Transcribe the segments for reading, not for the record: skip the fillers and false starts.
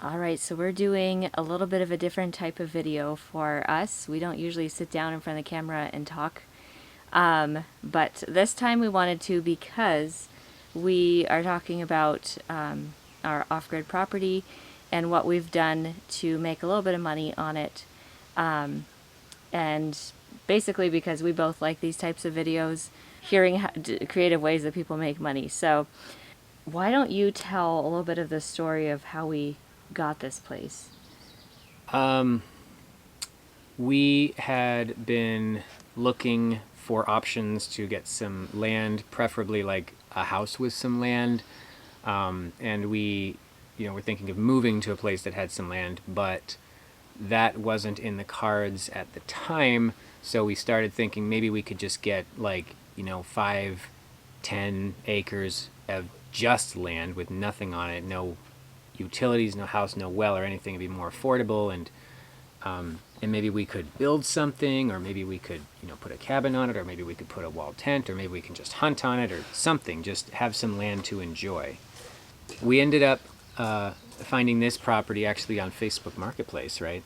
All right, so we're doing a little bit of a different type of video for us. We don't usually sit down in front of the camera and talk, but this time we wanted to because we are talking about our off-grid property and what we've done to make a little bit of money on it, and basically because we both like these types of videos, hearing creative ways that people make money. So why don't you tell a little bit of the story of how we got this place? We had been looking for options to get some land, preferably like a house with some land. And we, were thinking of moving to a place that had some land, but that wasn't in the cards at the time. So we started thinking maybe we could just get 5-10 acres of just land with nothing on it, no utilities, no house, no well or anything. It'd be more affordable, and maybe we could build something, or maybe we could put a cabin on it, or maybe we could put a wall tent, or maybe we can just hunt on it or something, just have some land to enjoy. We ended up finding this property actually on Facebook Marketplace, right?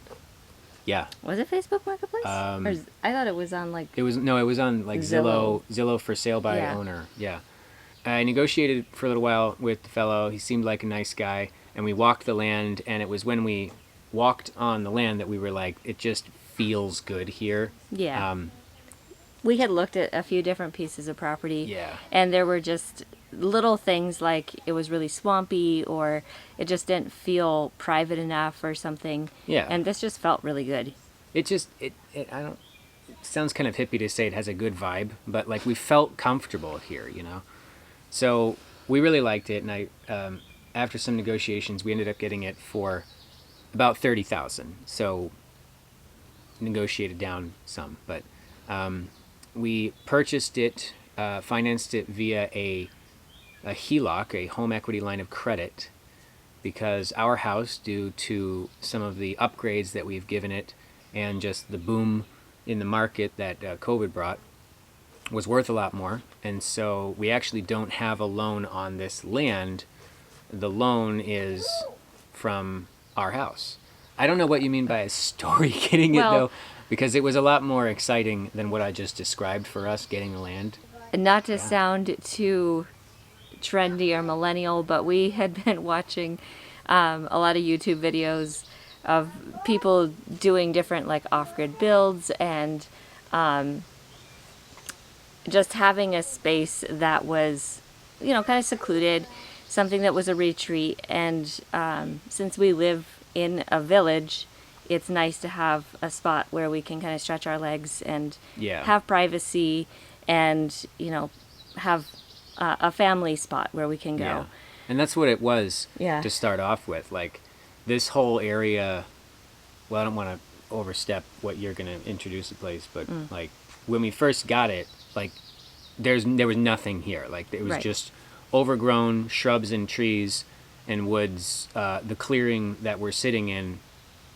Yeah. Was it Facebook Marketplace? I thought it was on it was on like Zillow for sale by owner. Yeah. I negotiated for a little while with the fellow. He seemed like a nice guy, and we walked the land, and it was when we walked on the land that we were like, it just feels good here. Yeah. We had looked at a few different pieces of property. Yeah. And there were just little things like it was really swampy, or it just didn't feel private enough or something. Yeah. And this just felt really good. It sounds kind of hippie to say it has a good vibe, but like we felt comfortable here, So we really liked it, and after some negotiations, we ended up getting it for about $30,000. So negotiated down some, but we purchased it, financed it via a HELOC, a home equity line of credit, because our house, due to some of the upgrades that we've given it and just the boom in the market that COVID brought, was worth a lot more. And so we actually don't have a loan on this land. The loan is from our house. I don't know what you mean by a story getting it, though, because it was a lot more exciting than what I just described for us getting the land. Not to sound too trendy or millennial, but we had been watching a lot of YouTube videos of people doing different off-grid builds, and just having a space that was, kind of secluded, something that was a retreat. And since we live in a village, it's nice to have a spot where we can kind of stretch our legs and have privacy, and have a family spot where we can go. Yeah. And that's what it was to start off with. Like this whole area, well, I don't want to overstep what you're going to introduce the place, but like when we first got it, there was nothing here. Like it was just overgrown shrubs and trees and woods. The clearing that we're sitting in,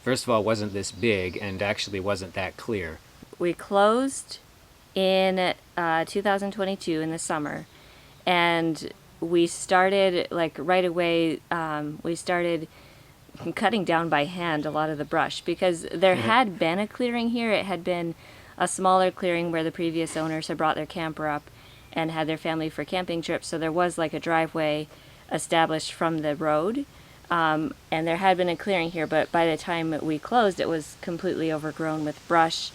first of all, wasn't this big, and actually wasn't that clear. We closed in 2022 in the summer, and we started right away. We started cutting down by hand a lot of the brush, because there had been a clearing here. It had been a smaller clearing where the previous owners had brought their camper up and had their family for camping trips. So there was a driveway established from the road, and there had been a clearing here, but by the time we closed, it was completely overgrown with brush.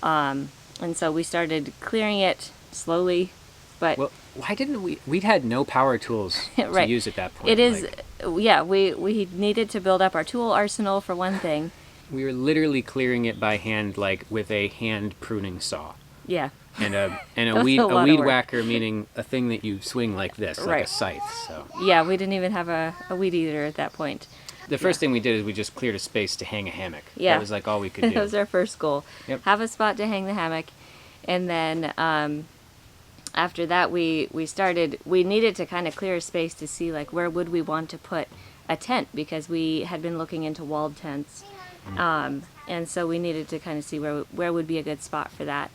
And so we started clearing it slowly. But why didn't we'd had no power tools to use at that point. It is, we needed to build up our tool arsenal for one thing. We were literally clearing it by hand, with a hand pruning saw. Yeah. And a weed whacker, meaning a thing that you swing like this, like a scythe. So yeah, we didn't even have a weed eater at that point. The first thing we did is we just cleared a space to hang a hammock. Yeah. That was all we could do. That was our first goal. Yep. Have a spot to hang the hammock, and then after that we needed to kind of clear a space to see where would we want to put a tent, because we had been looking into walled tents. And so we needed to kind of see where would be a good spot for that.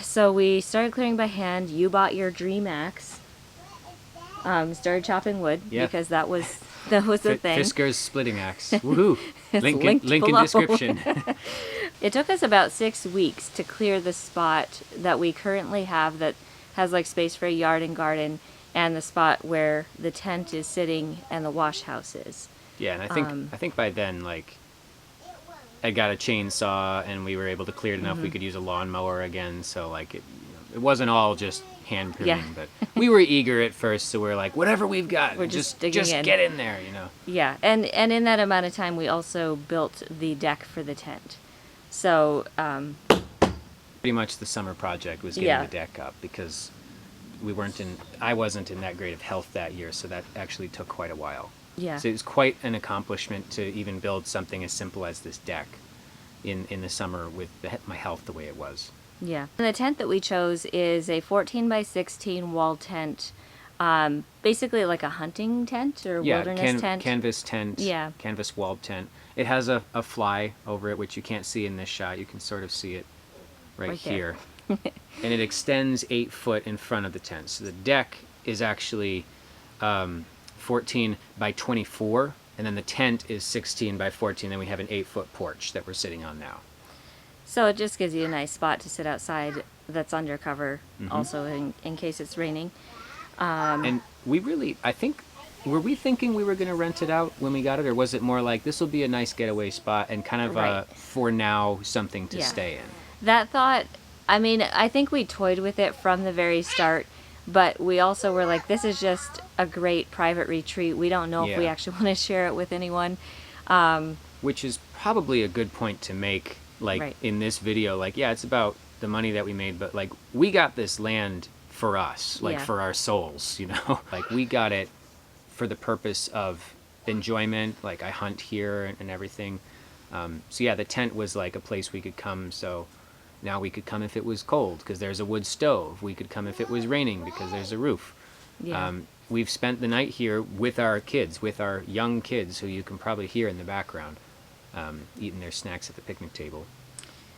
So we started clearing by hand. You bought your Dream Axe. Started chopping wood because that was That was the thing. Fisker's splitting axe. Woohoo! It's Link linked in below. description. It took us about 6 weeks to clear the spot that we currently have that has like space for a yard and garden, and the spot where the tent is sitting and the wash house is. Yeah, and I think by then, like, I got a chainsaw and we were able to clear it enough we could use a lawnmower again. So like it wasn't all just hand pruning, Yeah. but we were eager at first, so we were like, whatever we've got, We're just digging in. get in there, you know. Yeah, and in that amount of time, we also built the deck for the tent. So, Pretty much the summer project was getting Yeah. the deck up because I wasn't in that great of health that year, so that actually took quite a while. yeah. So it was quite an accomplishment to even build something as simple as this deck in the summer with my health the way it was. Yeah. And the tent that we chose is a 14 by 16 wall tent, basically like a hunting tent or wilderness tent. Canvas tent, Yeah. canvas walled tent. It has a fly over it, which you can't see in this shot. You can sort of see it right Right there. here. And it extends 8 foot in front of the tent. So the deck is actually 14 by 24, and then the tent is 16 by 14. Then we have an 8-foot porch that we're sitting on now. So it just gives you a nice spot to sit outside that's under cover, also in case it's raining. And we really, I think, were we thinking we were going to rent it out when we got it, or was it more like this will be a nice getaway spot and kind of Right. for now something to Yeah. stay in? That thought, I mean, I think we toyed with it from the very start, but we also were like, this is just a great private retreat. We don't know if we Yeah. actually want to share it with anyone. Which is probably a good point to make, like, Right. in this video. Like, yeah, it's about the money that we made, but, like, we got this land for us, like, Yeah. for our souls, you know? Like, we got it for the purpose of enjoyment. Like, I hunt here and everything. So, yeah, the tent was, like, a place we could come, so now we could come if it was cold, because there's a wood stove. We could come if it was raining, because there's a roof. Yeah. We've spent the night here with our kids, with our young kids, who you can probably hear in the background, eating their snacks at the picnic table.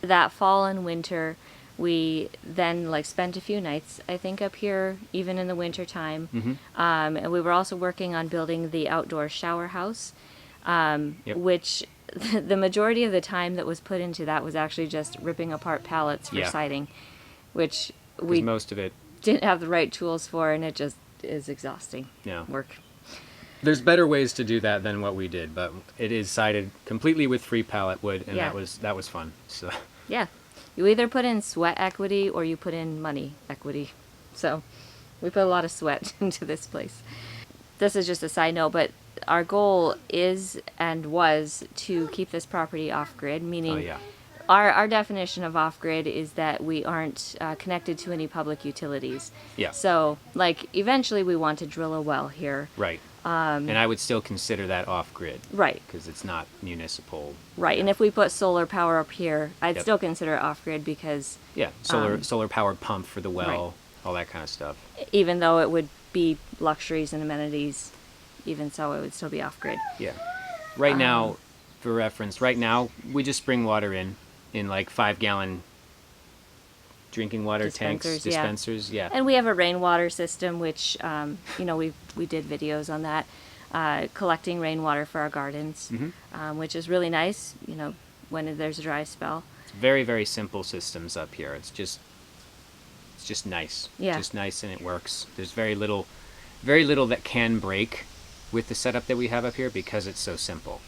That fall and winter, we then like spent a few nights, I think, up here, even in the winter time. And we were also working on building the outdoor shower house, Yep. which the majority of the time that was put into that was actually just ripping apart pallets for Yeah. siding, which 'Cause we most of it, didn't have the right tools for, and it just is exhausting Yeah. work. there's better ways to do that than what we did, but it is sided completely with free pallet wood, and Yeah. that was fun. So Yeah. You either put in sweat equity or you put in money equity. So we put a lot of sweat into this place. This is just a side note, but our goal is and was to keep this property off grid, meaning oh yeah, our definition of off grid is that we aren't connected to any public utilities. yeah, So, like, eventually we want to drill a well here. right. And I would still consider that off grid, Right. because it's not municipal. Right. And if we put solar power up here, I'd Yep. still consider it off grid because Yeah, solar powered pump for the well, Right. all that kind of stuff. even though it would be luxuries and amenities, even so, it would still be off grid. Yeah. Right now, for reference, right now we just bring water in like 5-gallon drinking water tanks, Dispensers, yeah. dispensers. Yeah. And we have a rainwater system, which, we did videos on that, collecting rainwater for our gardens, which is really nice, when there's a dry spell. It's very, very simple systems up here. It's just nice. Yeah. Just nice, and it works. There's very little that can break with the setup that we have up here because it's so simple.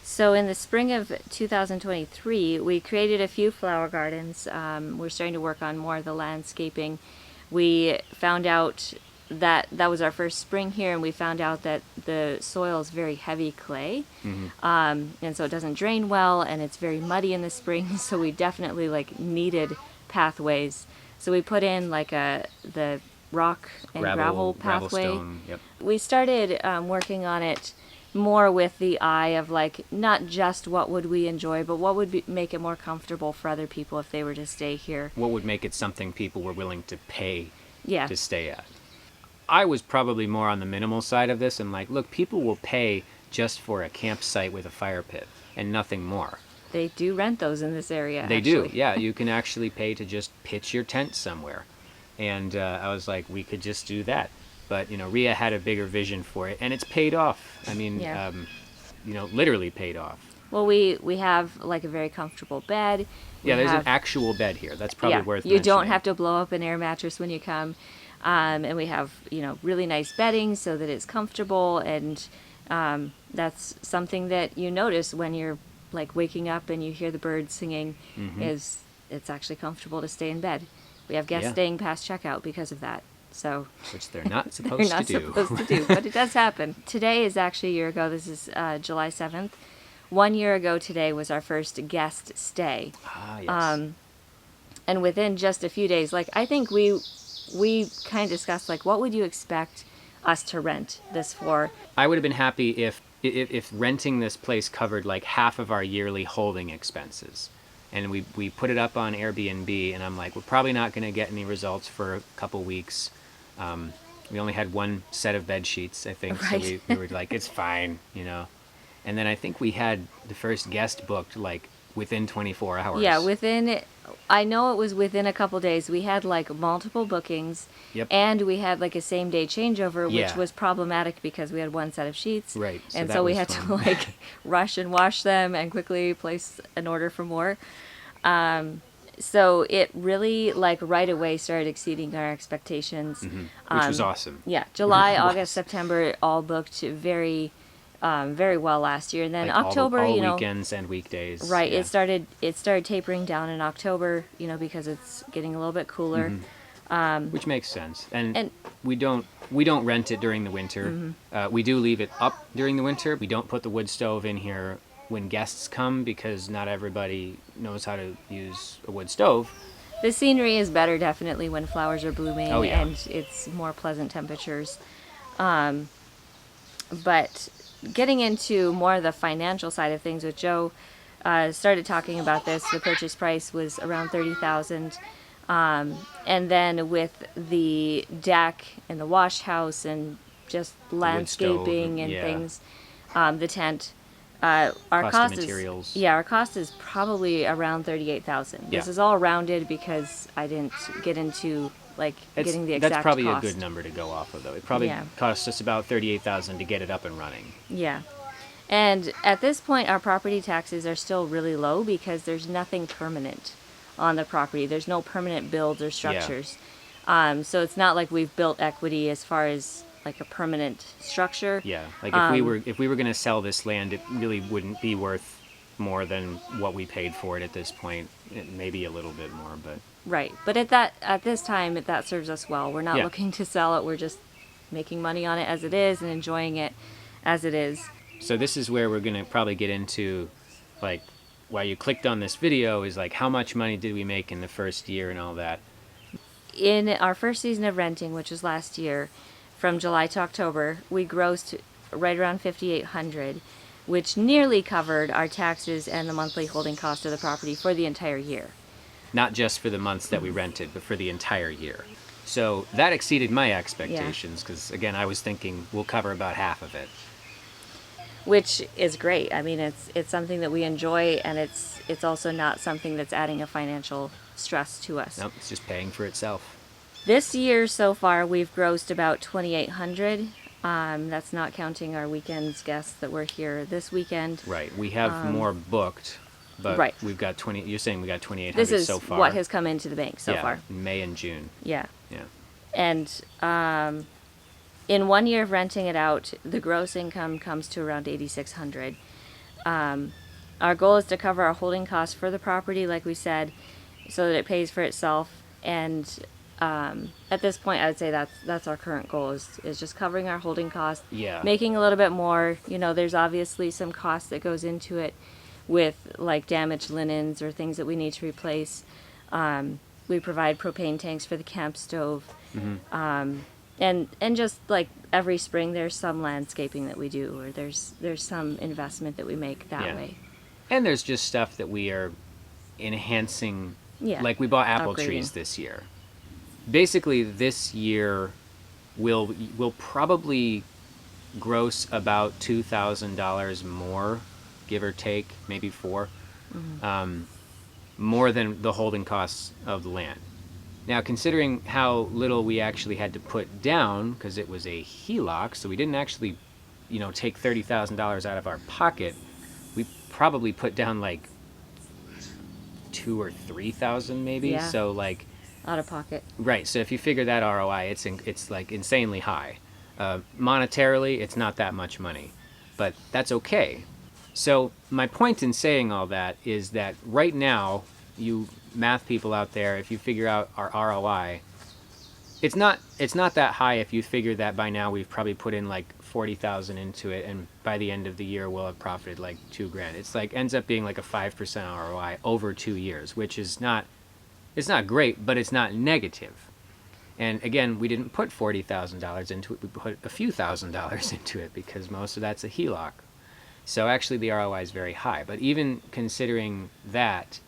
So in the spring of 2023, we created a few flower gardens. We're starting to work on more of the landscaping. We found out that was our first spring here, and we found out that the soil is very heavy clay, and so it doesn't drain well, and it's very muddy in the spring. So we definitely needed pathways. So we put in the rock and gravel pathway. Stone. Yep. We started working on it more with the eye of not just what would we enjoy, but what would make it more comfortable for other people if they were to stay here. What would make it something people were willing to pay Yeah. to stay at? I was probably more on the minimal side of this, and look, people will pay just for a campsite with a fire pit and nothing more. They do rent those in this area. They actually. do, yeah. You can actually pay to just pitch your tent somewhere. And I was like, we could just do that. but Rhea had a bigger vision for it, and it's paid off. I mean, Yeah. literally paid off. Well, we have like a very comfortable bed. We Yeah, there's an have, actual bed here. That's probably yeah, worth you don't mentioning. have to blow up an air mattress when you come. And we have, really nice bedding so that it's comfortable. And that's something that you notice when you're like waking up and you hear the birds singing, is it's actually comfortable to stay in bed. We have guests Yeah. staying past checkout because of that. So Which they're not they're supposed not to do. supposed to do, but it does happen. Today is actually a year ago. This is July 7th. 1 year ago today was our first guest stay. Ah, yes. And within just a few days, like I think we kind of discussed like what would you expect us to rent this for? I would have been happy if renting this place covered like half of our yearly holding expenses. And we put it up on Airbnb, and I'm like, we're probably not going to get any results for a couple weeks. We only had one set of bed sheets, I think, Right. so we were like, it's fine, And then I think we had the first guest booked like within 24 hours. Yeah, I know it was within a couple days. We had like multiple bookings. Yep. And we had like a same day changeover, which Yeah. was problematic because we had one set of sheets. Right, so And that so we was had fun. to like rush and wash them and quickly place an order for more. So it really like right away started exceeding our expectations. Which was awesome. Yeah, July, It was. August, September all booked very, very well last year, and then Like October, all weekends and weekdays. right? Yeah. It started tapering down in October, because it's getting a little bit cooler. Which makes sense. And And- we don't rent it during the winter. We do leave it up during the winter. We don't put the wood stove in here when guests come because not everybody knows how to use a wood stove. The scenery is better definitely when flowers are blooming Oh, yeah. and it's more pleasant temperatures. But getting into more of the financial side of things, with Joe started talking about this, the purchase price was around $30,000. And then with the deck and the wash house and just landscaping and yeah. things, the tent, our Cost of cost materials. is our cost is probably around 38,000. This Yeah. is all rounded because I didn't get into like getting the exact That's probably cost. a good number to go off of, though. It probably Yeah. cost us about $38,000 to get it up and running. Yeah. And at this point, our property taxes are still really low because there's nothing permanent on the property. There's no permanent builds or structures. So it's not like we've built equity as far as like a permanent structure. Yeah, like if we were going to sell this land, it really wouldn't be worth more than what we paid for it at this point. Maybe a little bit more, but Right. But at this time, that serves us well. We're not Yeah. looking to sell it. We're just making money on it as it is and enjoying it as it is. so this is where we're going to probably get into, like, why you clicked on this video is like how much money did we make in the first year and all that. In our first season of renting, which was last year, from July to October, we grossed right around $5,800, which nearly covered our taxes and the monthly holding cost of the property for the entire year. Not just for the months that we rented, but for the entire year. So that exceeded my expectations because, again, I was thinking we'll cover about half of it. Which is great. I mean, it's something that we enjoy, and it's also not something that's adding a financial stress to us. Nope, it's just paying for itself. This year so far, we've grossed about $2,800. That's not counting our weekends guests that were here this weekend. Right. We have more booked, but Right. we've got 20. You're saying we got 2,800 This is so far. what has come into the bank so yeah, far. in May and June. Yeah. Yeah. And in 1 year of renting it out, the gross income comes to around $8,600. Our goal is to cover our holding costs for the property, like we said, so that it pays for itself. And at this point, I would say that's our current goal is just covering our holding costs, Yeah. making a little bit more. There's obviously some cost that goes into it with like damaged linens or things that we need to replace. We provide propane tanks for the camp stove. And just like every spring, there's some landscaping that we do, or there's some investment that we make that Yeah. way. And there's just stuff that we are enhancing. Yeah. Like we bought apple Upgrading. trees this year. Basically, this year will probably gross about $2,000 more, give or take, maybe $4,000, more than the holding costs of the land. Now, considering how little we actually had to put down, because it was a HELOC, so we didn't actually, take $30,000 out of our pocket. We probably put down like 2 or 3,000 maybe. Yeah. So like, Out of pocket. right. So if you figure that ROI, it's like insanely high. Monetarily, it's not that much money, but that's okay. So my point in saying all that is that right now, you math people out there, if you figure out our ROI, it's not that high if you figure that by now we've probably put in like 40,000 into it, and by the end of the year we'll have profited like $2,000. It's like ends up being like a 5% ROI over 2 years, which is not, it's not great, but it's not negative. And again, we didn't put $40,000 into it. We put a few $1,000s into it because most of that's a HELOC. So actually the ROI is very high. But even considering that,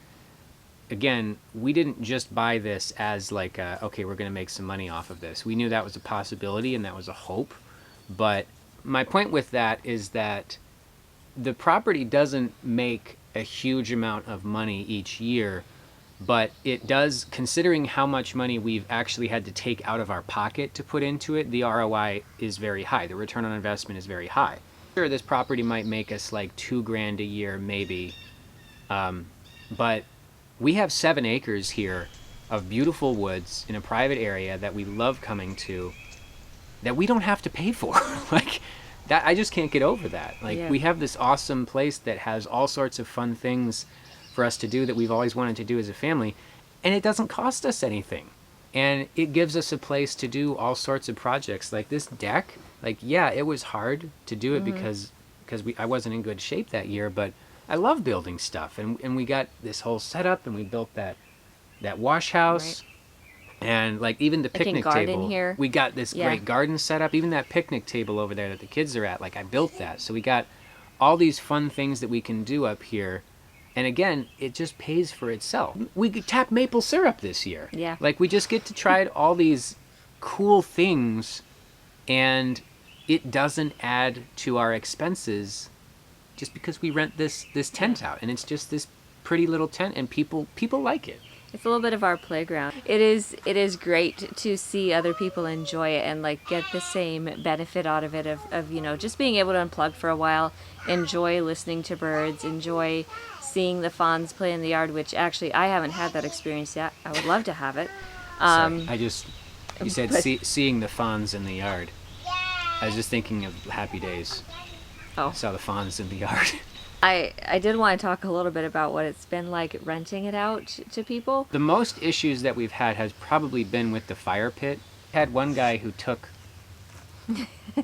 again, we didn't just buy this as like, okay, we're going to make some money off of this. We knew that was a possibility and that was a hope. But my point with that is that the property doesn't make a huge amount of money each year, but it does, considering how much money we've actually had to take out of our pocket to put into it, the ROI is very high. The return on investment is very high. Sure, this property might make us like $2,000 a year, maybe, but we have 7 acres here of beautiful woods in a private area that we love coming to, that we don't have to pay for. Like that, I just can't get over that. Like, Yeah. we have this awesome place that has all sorts of fun things for us to do that we've always wanted to do as a family, and it doesn't cost us anything. And it gives us a place to do all sorts of projects. Like this deck, like, yeah, it was hard to do it because I wasn't in good shape that year, but I love building stuff. And we got this whole setup, and we built that wash house. Right. And like even the I can picnic garden table, here. we got this Yeah. great garden set up. Even that picnic table over there that the kids are at, like I built that. So we got all these fun things that we can do up here. And again, it just pays for itself. We could tap maple syrup this year. Yeah. Like we just get to try all these cool things, and it doesn't add to our expenses just because we rent this tent out, and it's just this pretty little tent, and people like it. It's a little bit of our playground. It is great to see other people enjoy it and like get the same benefit out of it of just being able to unplug for a while, enjoy listening to birds, enjoy seeing the fawns play in the yard, which actually I haven't had that experience yet. I would love to have it. Sorry, you said but- seeing the fawns in the yard. I was just thinking of Happy Days. Oh. I saw the fawns in the yard. I did want to talk a little bit about what it's been like renting it out to people. The most issues that we've had has probably been with the fire pit. Had one guy who took.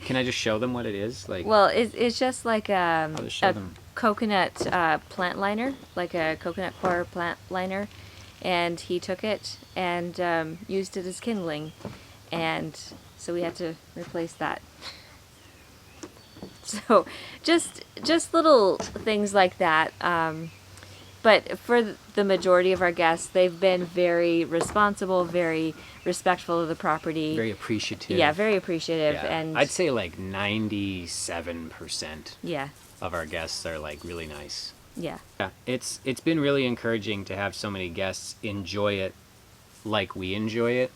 Can I just show them what it is? Like, Well, it's just like I'll just show a them. coconut plant liner, like a coconut core plant liner, and he took it and used it as kindling, and so we had to replace that. So just little things like that. But for the majority of our guests, they've been very responsible, very respectful of the property. Very appreciative. Yeah, very appreciative. Yeah. And I'd say like 97% yeah, of our guests are like really nice. yeah. Yeah, it's been really encouraging to have so many guests enjoy it like we enjoy it,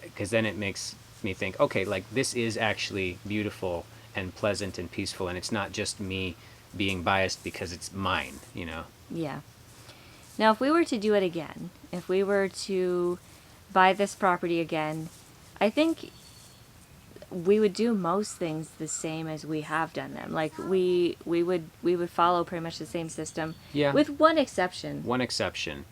because then it makes me think, okay, like this is actually beautiful and pleasant and peaceful, and it's not just me being biased because it's mine, Yeah. Now, if we were to do it again, if we were to buy this property again, I think we would do most things the same as we have done them. Like we would follow pretty much the same system. Yeah. With one exception. One exception.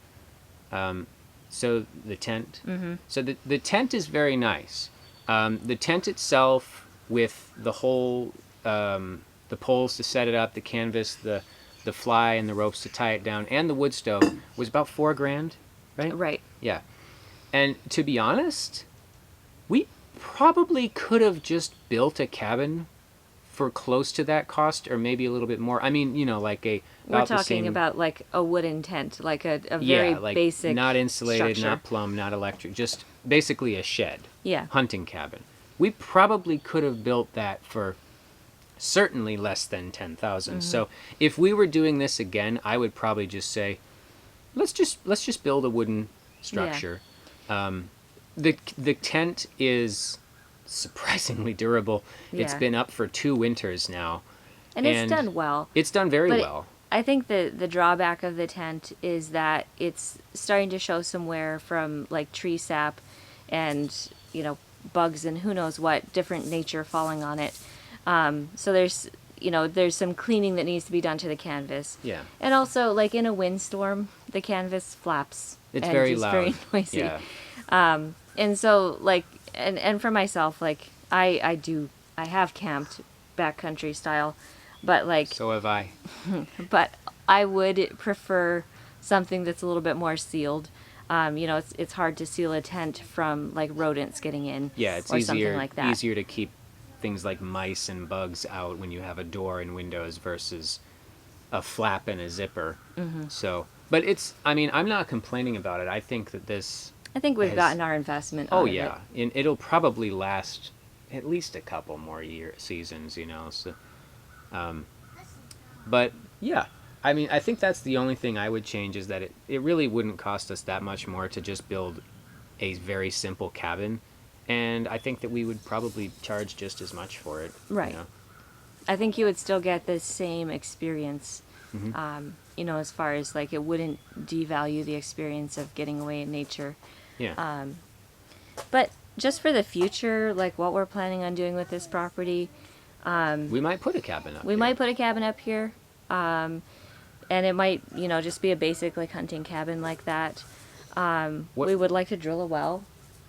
So the tent. Mm-hmm. So the tent is very nice. The tent itself, with the whole, the poles to set it up, the canvas, the fly and the ropes to tie it down, and the wood stove, was about $4,000, right? Right. Yeah. And to be honest, we probably could have just built a cabin for close to that cost, or maybe a little bit more. I mean, like a We're about the talking same, about like a wooden tent, like a very yeah, like basic not insulated, structure. not plumbed, not electric, just basically a shed. Yeah. Hunting cabin. We probably could have built that for certainly less than 10,000. So if we were doing this again, I would probably just say, let's just build a wooden structure. The tent is surprisingly durable. It's Yeah. been up for 2 winters now. And it's done well. It's done very But well. I think the drawback of the tent is that it's starting to show some wear from like tree sap and, you know, bugs and who knows what different nature falling on it. So there's, you know, there's some cleaning that needs to be done to the canvas. Yeah. And also, like in a windstorm, the canvas flaps. It's and very just loud. very noisy. Yeah. And so, like, and for myself, like, I have camped backcountry style, but like, So have I. but I would prefer something that's a little bit more sealed. You know, it's hard to seal a tent from like rodents getting in. Yeah, it's or something easier like that. easier to keep things like mice and bugs out when you have a door and windows versus a flap and a zipper. Mm-hmm. So, but it's, I mean, I'm not complaining about it. I think that this, I think we've has- gotten our investment. oh out of yeah, and it'll probably last at least a couple more seasons, you know. So, but yeah, I mean, I think that's the only thing I would change is that it really wouldn't cost us that much more to just build a very simple cabin, and I think that we would probably charge just as much for it. Right. You know? I think you would still get the same experience. Mm-hmm. You know, as far as like it wouldn't devalue the experience of getting away in nature. Yeah. But just for the future, like what we're planning on doing with this property, we might put a cabin up. we here. might put a cabin up here. And it might, you know, just be a basic like hunting cabin like that. What- We would like to drill a well.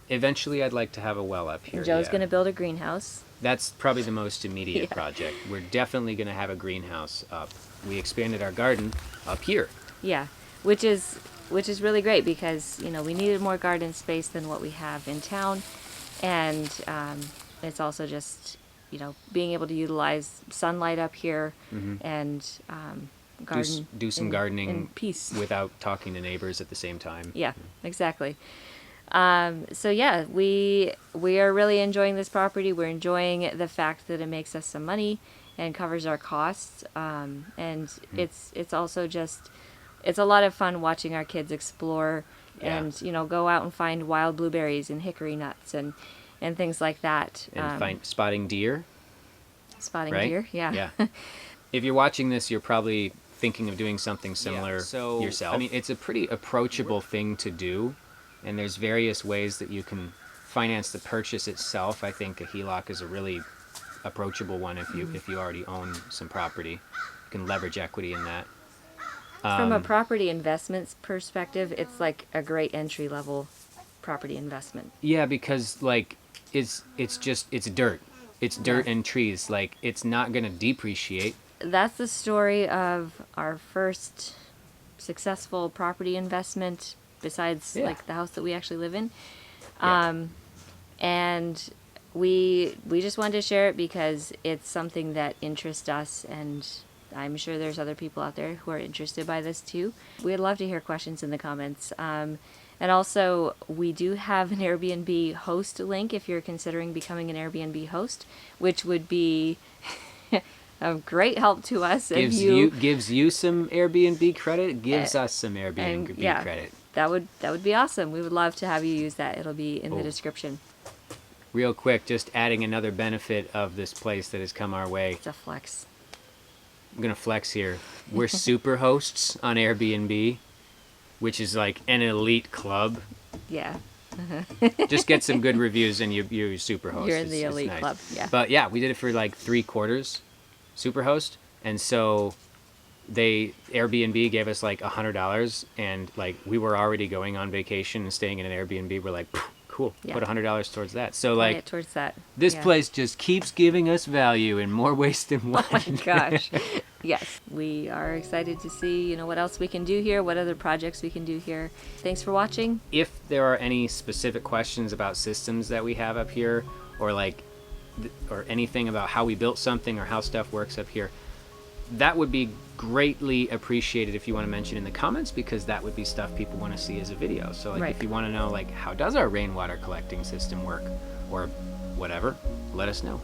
Eventually, I'd like to have a well up here. Joe's yeah. going to build a greenhouse. That's probably the most immediate Yeah. project. We're definitely going to have a greenhouse up. We expanded our garden up here. Yeah, which is really great because, you know, we needed more garden space than what we have in town, and it's also just, you know, being able to utilize sunlight up here and garden do some in- gardening in peace. without talking to neighbors at the same time. Yeah, exactly. So yeah, we are really enjoying this property. We're enjoying the fact that it makes us some money and covers our costs. And it's also just, it's a lot of fun watching our kids explore Yeah. and, you know, go out and find wild blueberries and hickory nuts and things like that. And spotting deer, Spotting right? deer. Yeah. Yeah. If you're watching this, you're probably thinking of doing something similar so, yourself. I mean, it's a pretty approachable thing to do, and there's various ways that you can finance the purchase itself. I think a HELOC is a really approachable one if you already own some property. You can leverage equity in that. From a property investments perspective, it's like a great entry level property investment. Yeah, because like it's dirt. It's dirt Yeah. and trees. Like it's not gonna depreciate. That's the story of our first successful property investment besides Yeah. like the house that we actually live in. Yeah. And we just wanted to share it because it's something that interests us, and I'm sure there's other people out there who are interested by this too. We'd love to hear questions in the comments. And also, we do have an Airbnb host link if you're considering becoming an Airbnb host, which would be of great help to us. if Gives you some Airbnb credit. Gives us some Airbnb and, yeah, credit. That would be awesome. We would love to have you use that. It'll be in the description. Real quick, just adding another benefit of this place that has come our way. It's a flex. I'm gonna flex here. We're super hosts on Airbnb, which is like an elite club. Yeah. Just get some good reviews and you're super host. You're in the It's elite nice. club, yeah. But yeah, we did it for like 3 quarters, super host, and so Airbnb gave us like $100, and like we were already going on vacation and staying in an Airbnb. We're like, cool, Yeah. put $100 towards that. So Play like it towards that. this Yeah. place just keeps giving us value in more ways than one. Oh my gosh. Yes. We are excited to see, you know, what else we can do here, what other projects we can do here. Thanks for watching. If there are any specific questions about systems that we have up here, or like, or anything about how we built something or how stuff works up here, that would be greatly appreciated if you want to mention in the comments, because that would be stuff people want to see as a video. So like, Right. if you want to know like how does our rainwater collecting system work or whatever, let us know.